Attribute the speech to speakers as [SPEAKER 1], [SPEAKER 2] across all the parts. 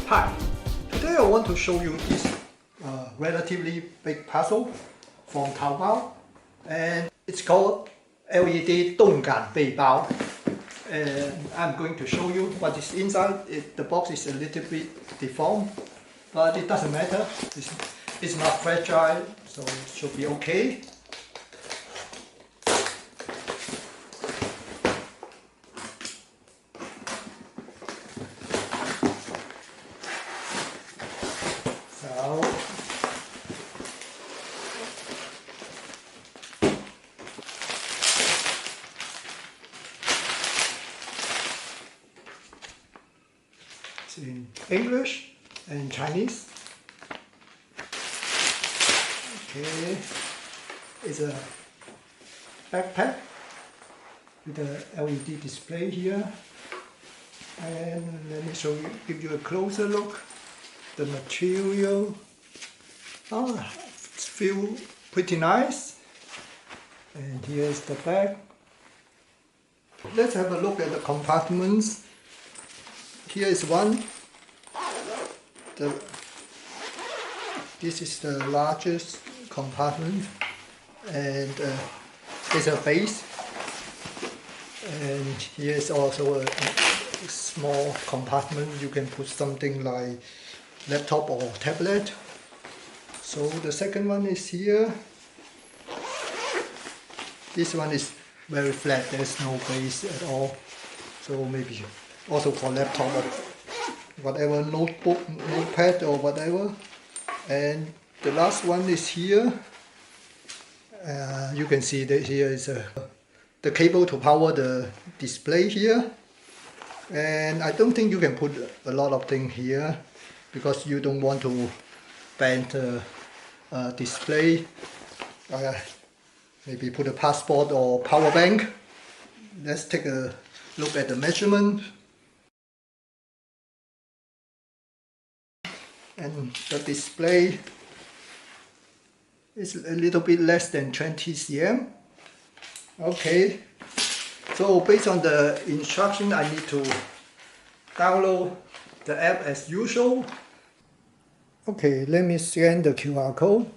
[SPEAKER 1] Hi, today I want to show you this relatively big puzzle from Taobao, and it's called LED 动感背包. And I'm going to show you what is inside. The box is a little bit deformed, but it doesn't matter. It's not fragile, so it should be okay. It's in English and Chinese. Okay, it's a backpack with a LED display here. And let me show you, give you a closer look. The material, it feels pretty nice. And here's the back. Let's have a look at the compartments. Here is one. This is the largest compartment, and there's a base. And here is also a small compartment. You can put something like laptop or tablet. So the second one is here. This one is very flat. There's no base at all. So maybe also for laptop or whatever, notebook, notepad or whatever. And the last one is here. You can see that here is the cable to power the display here. And I don't think you can put a lot of things here because you don't want to bend the display. Maybe put a passport or power bank. Let's take a look at the measurement. And the display is a little bit less than 20 cm. Okay, so based on the instruction, I need to download the app as usual. Okay, let me scan the QR code.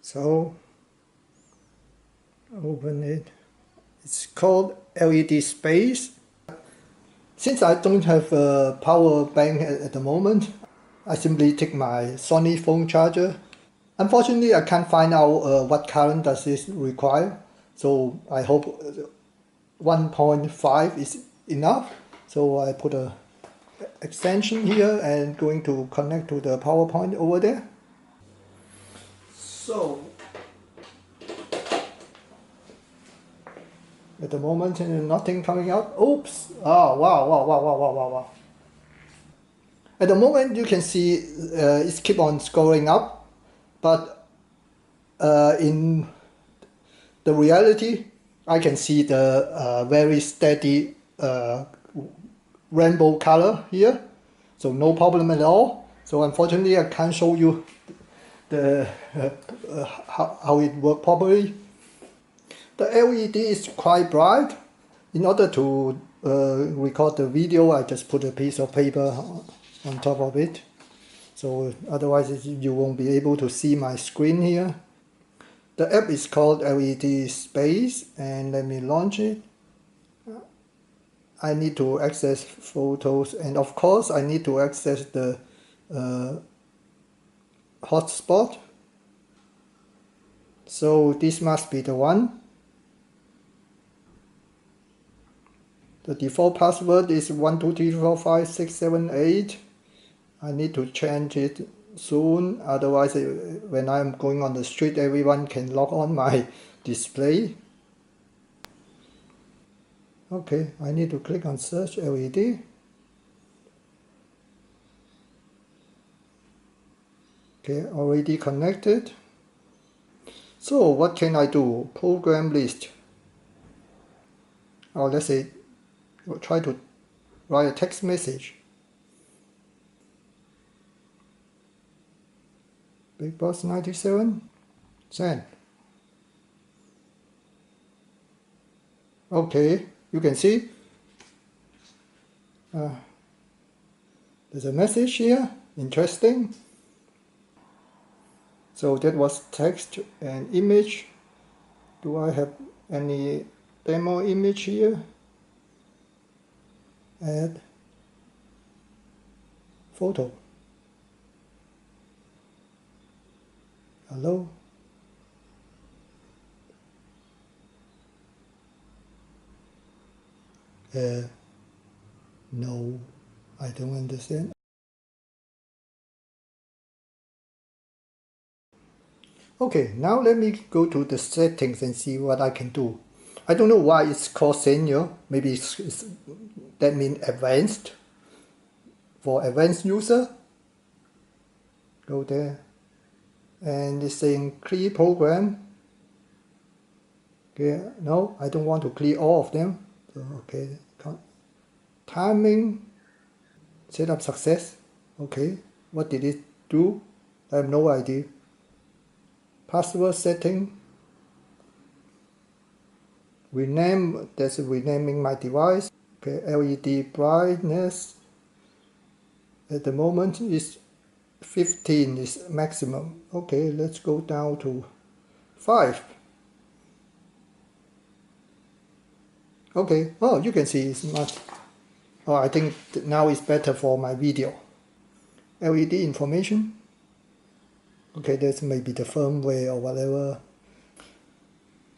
[SPEAKER 1] So, open it. It's called LED Space. Since I don't have a power bank at the moment, I simply take my Sony phone charger. Unfortunately, I can't find out what current does this require, so I hope 1.5 is enough. So I put a extension here and going to connect to the power point over there. So at the moment, nothing coming out. Oops! Oh, wow. At the moment, you can see it's keep on scrolling up, but in the reality, I can see the very steady rainbow color here, so no problem at all. So unfortunately, I can't show you the how it works properly. The LED is quite bright. In order to record the video, I just put a piece of paper on top of it. So otherwise you won't be able to see my screen here. The app is called LED Space, and let me launch it. I need to access photos, and of course I need to access the hotspot. So this must be the one. The default password is 123456778. I need to change it soon, otherwise when I'm going on the street everyone can log on my display. Okay, I need to click on search LED. Okay, already connected. So what can I do? Program list. Oh, let's say we'll try to write a text message. Big Boss 97, send. Okay, you can see There's a message here, interesting. So that was text and image. Do I have any demo image here? Add photo. Hello? No, I don't understand. Okay, now let me go to the settings and see what I can do. I don't know why it's called senior. Maybe that means advanced. For advanced user, go there. And it's saying clear program. Okay, no, I don't want to clear all of them. So, okay, timing, setup success. Okay, what did it do? I have no idea. Password setting. Rename, that's renaming my device. Okay, LED brightness. At the moment is 15 is maximum. Okay, let's go down to 5. Okay, oh, you can see it's much. Oh, I think now it's better for my video. LED information. Okay, that's maybe the firmware or whatever.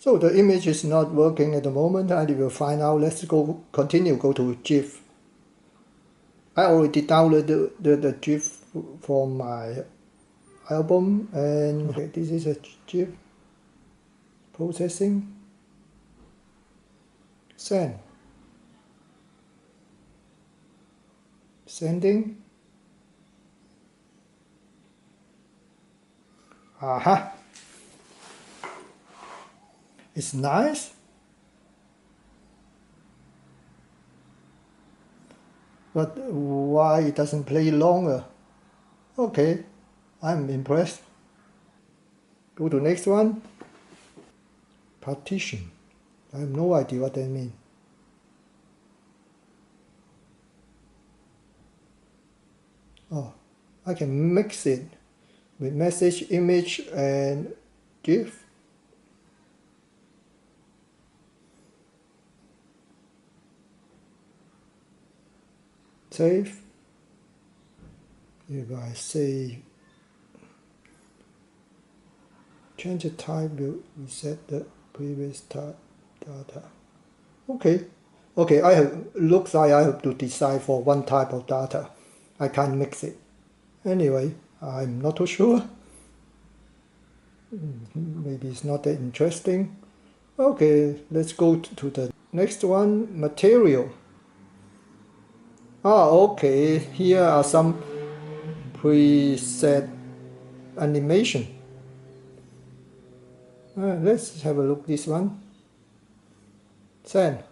[SPEAKER 1] So the image is not working at the moment. I will find out. Let's go to GIF. I already downloaded the GIF from my album, and okay, this is a GIF. Processing. Send. Sending. Aha. It's nice. But why it doesn't play longer? Okay, I'm impressed. Go to next one. Partition. I have no idea what that means. Oh, I can mix it with message, image, and GIF. Save. If I say change the type, will reset the previous type data. Okay. Okay, looks like I have to decide for one type of data. I can't mix it. Anyway, I'm not too sure. Maybe it's not that interesting. Okay, let's go to the next one, material. Okay, here are some preset animation. Let's have a look at this one. Send.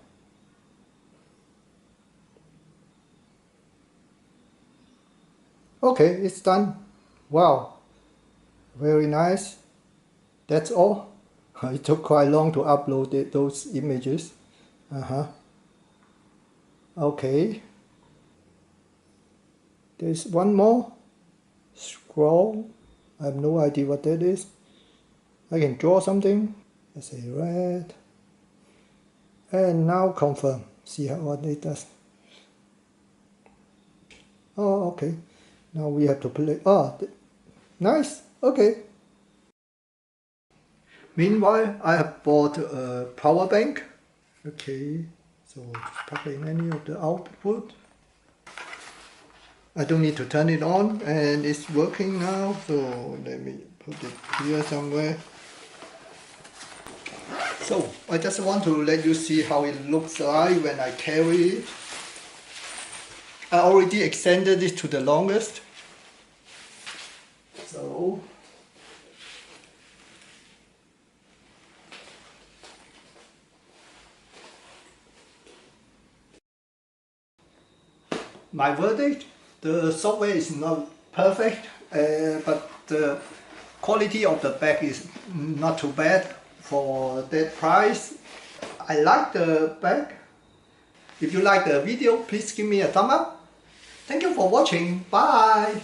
[SPEAKER 1] Okay, it's done. Wow, very nice. That's all. It took quite long to upload those images. Okay. There's one more. Scroll. I have no idea what that is. I can draw something. Let's say red. And now confirm. See what it does. Oh, okay. Now we have to play. Oh, nice. Okay. Meanwhile, I have bought a power bank. Okay, so plug in any of the output. I don't need to turn it on, and it's working now. So let me put it here somewhere. So I just want to let you see how it looks like when I carry it. I already extended it to the longest. So my verdict, the software is not perfect, but the quality of the bag is not too bad for that price. I like the bag. If you like the video, please give me a thumb up. Thank you for watching. Bye.